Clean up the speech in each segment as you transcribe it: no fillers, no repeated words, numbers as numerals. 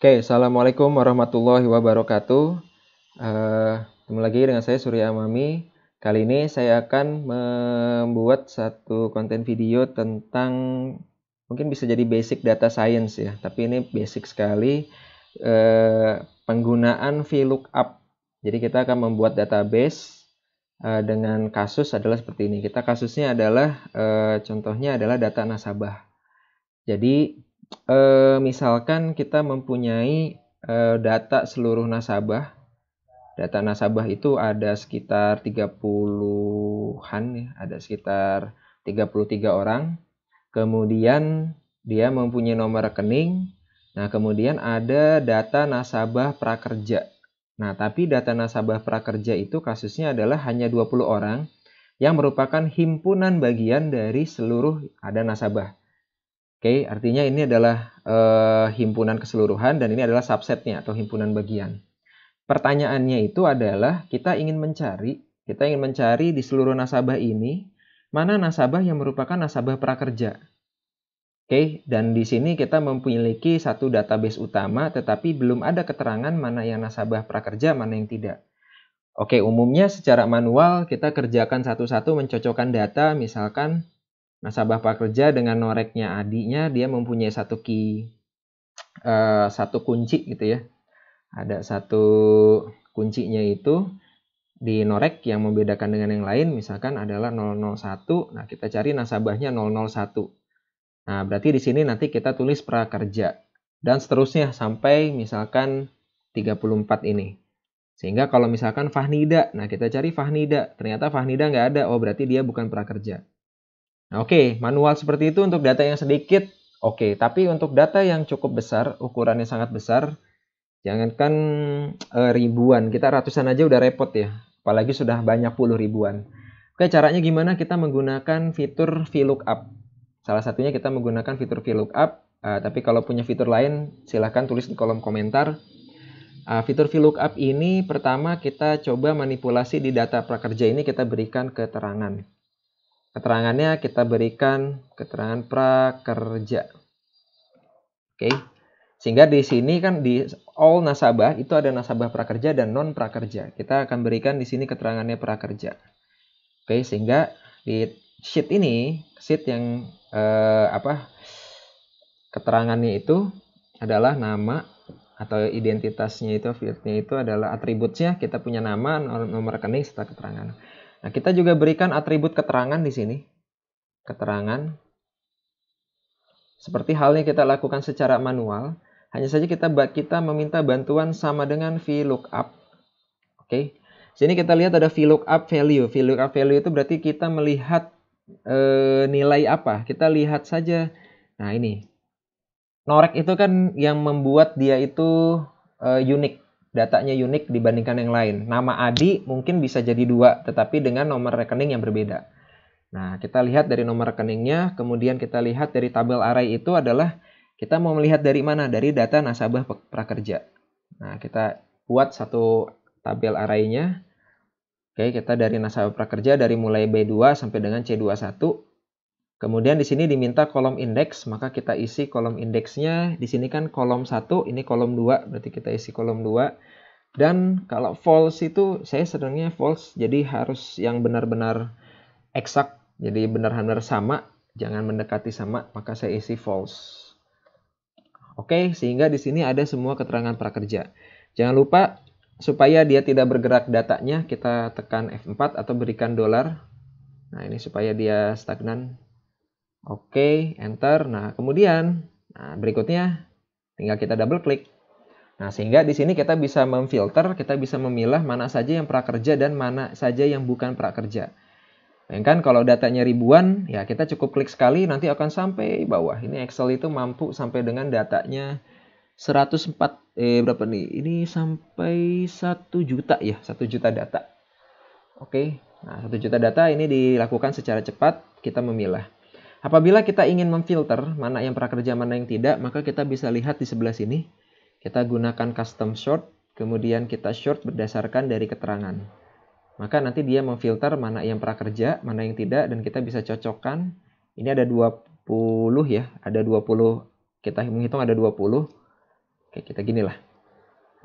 Oke, Assalamualaikum warahmatullahi wabarakatuh. Ketemu lagi dengan saya Surya Amami. Kali ini saya akan membuat satu konten video tentang mungkin bisa jadi basic data science ya, tapi ini basic sekali penggunaan VLOOKUP. Jadi kita akan membuat database dengan kasus adalah seperti ini. Kasusnya adalah contohnya adalah data nasabah. Jadi misalkan kita mempunyai data seluruh nasabah. Data nasabah itu ada sekitar 30-an ya, ada sekitar 33 orang. Kemudian dia mempunyai nomor rekening. Nah, kemudian ada data nasabah prakerja. Nah, tapi data nasabah prakerja itu kasusnya adalah hanya 20 orang yang merupakan himpunan bagian dari seluruh ada nasabah. Oke, artinya ini adalah himpunan keseluruhan dan ini adalah subsetnya atau himpunan bagian. Pertanyaannya itu adalah kita ingin mencari di seluruh nasabah ini mana nasabah yang merupakan nasabah prakerja. Oke, dan di sini kita memiliki satu database utama tetapi belum ada keterangan mana yang nasabah prakerja, mana yang tidak. Oke, umumnya secara manual kita kerjakan satu-satu mencocokkan data, misalkan nasabah prakerja dengan noreknya adiknya, dia mempunyai satu key, satu kunci gitu ya. Ada satu kuncinya itu di norek yang membedakan dengan yang lain, misalkan adalah 001. Nah, kita cari nasabahnya 001. Nah, berarti di sini nanti kita tulis prakerja. Dan seterusnya sampai misalkan 34 ini. Sehingga kalau misalkan Fahnida, nah kita cari Fahnida. Ternyata Fahnida nggak ada, oh berarti dia bukan prakerja. Nah, oke, manual seperti itu untuk data yang sedikit, oke. Tapi untuk data yang cukup besar, ukurannya sangat besar, jangankan ribuan, kita ratusan aja udah repot ya. Apalagi sudah banyak puluh ribuan. Oke, caranya gimana? Kita menggunakan fitur VLOOKUP. Salah satunya kita menggunakan fitur VLOOKUP, tapi kalau punya fitur lain, silahkan tulis di kolom komentar. Fitur VLOOKUP ini pertama kita coba manipulasi di data prakerja ini, kita berikan keterangan. Keterangannya kita berikan keterangan prakerja. Oke. Sehingga di sini kan di all nasabah itu ada nasabah prakerja dan non prakerja. Kita akan berikan di sini keterangannya prakerja. Oke, sehingga di sheet ini, sheet yang keterangannya itu adalah nama atau identitasnya itu, fieldnya itu adalah atributnya, kita punya nama, nomor rekening serta keterangan. Nah, kita juga berikan atribut keterangan di sini. Keterangan. Seperti halnya kita lakukan secara manual, hanya saja kita meminta bantuan sama dengan VLOOKUP. Oke. Sini kita lihat ada VLOOKUP value. VLOOKUP value itu berarti kita melihat nilai apa. Kita lihat saja. Nah, ini. Norek itu kan yang membuat dia itu unik. Datanya unik dibandingkan yang lain. Nama Adi mungkin bisa jadi 2, tetapi dengan nomor rekening yang berbeda. Nah, kita lihat dari nomor rekeningnya, kemudian kita lihat dari tabel array itu adalah kita mau melihat dari mana? Dari data nasabah prakerja. Nah, kita buat satu tabel array-nya. Oke, kita dari nasabah prakerja dari mulai B2 sampai dengan C21. Kemudian di sini diminta kolom indeks, maka kita isi kolom indeksnya. Di sini kan kolom 1, ini kolom 2, berarti kita isi kolom 2. Dan kalau false itu saya senangnya false, jadi harus yang benar-benar eksak. Jadi benar-benar sama, jangan mendekati sama, maka saya isi false. Oke, sehingga di sini ada semua keterangan prakerja. Jangan lupa supaya dia tidak bergerak datanya, kita tekan F4 atau berikan $. Nah, ini supaya dia stagnan. Oke, enter. Nah, kemudian berikutnya tinggal kita double klik. Nah, sehingga di sini kita bisa memfilter, kita bisa memilah mana saja yang prakerja dan mana saja yang bukan prakerja. Bayangkan kalau datanya ribuan, ya kita cukup klik sekali nanti akan sampai bawah. Ini Excel itu mampu sampai dengan datanya 104 berapa nih? Ini sampai 1 juta ya, 1 juta data. Oke. Nah, 1 juta data ini dilakukan secara cepat, kita memilah. Apabila kita ingin memfilter mana yang prakerja, mana yang tidak, maka kita bisa lihat di sebelah sini. Kita gunakan custom sort, kemudian kita sort berdasarkan dari keterangan. Maka nanti dia memfilter mana yang prakerja, mana yang tidak, dan kita bisa cocokkan. Ini ada 20 ya, ada 20, kita menghitung ada 20. Oke, kita ginilah.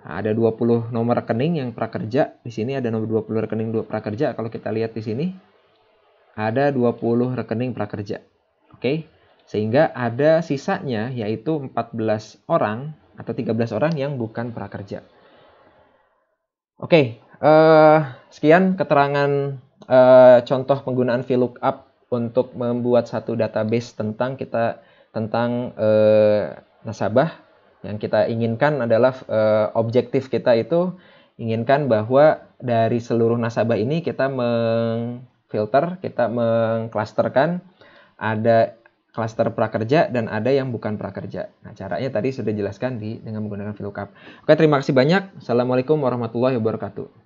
Nah, ada 20 nomor rekening yang prakerja. Di sini ada nomor 20 rekening prakerja. Kalau kita lihat di sini ada 20 rekening prakerja. Oke. Sehingga ada sisanya yaitu 14 orang atau 13 orang yang bukan prakerja. Oke, sekian keterangan contoh penggunaan VLOOKUP untuk membuat satu database tentang nasabah. Yang kita inginkan adalah objektif kita itu inginkan bahwa dari seluruh nasabah ini kita mengfilter, kita mengklasterkan, ada klaster prakerja dan ada yang bukan prakerja. Nah, caranya tadi sudah dijelaskan dengan menggunakan VLOOKUP. Oke, terima kasih banyak. Assalamualaikum warahmatullahi wabarakatuh.